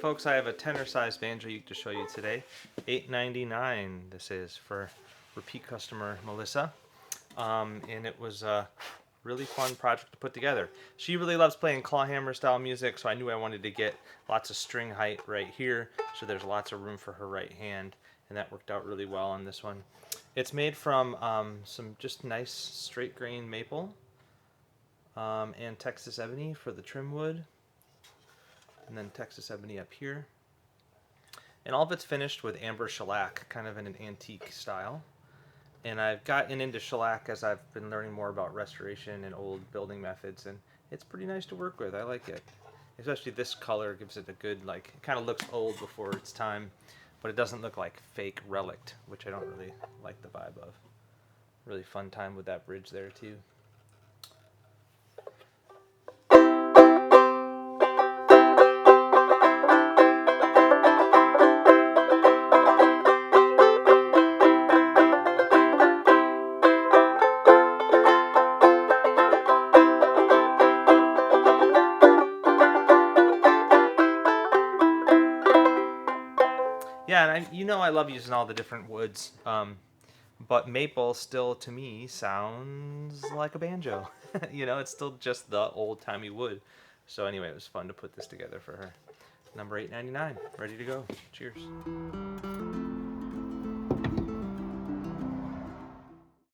folks, I have a tenor sized banjo to show you today. $8.99 this is for repeat customer Melissa. And it was a really fun project to put together. She really loves playing clawhammer style music, so I knew I wanted to get lots of string height right here, so there's lots of room for her right hand, and that worked out really well on this one. It's made from some just nice straight grain maple and Texas ebony for the trim wood, and then Texas ebony up here. And all of it's finished with amber shellac, kind of in an antique style. And I've gotten into shellac as I've been learning more about restoration and old building methods, and it's pretty nice to work with. I like it. Especially this color gives it a good, like, it kind of looks old before its time, but it doesn't look like fake relic, which I don't really like the vibe of. Really fun time with that bridge there too. Yeah, and I love using all the different woods, but maple still, to me, sounds like a banjo. It's still just the old-timey wood. So anyway, it was fun to put this together for her. Number 8.99, ready to go. Cheers.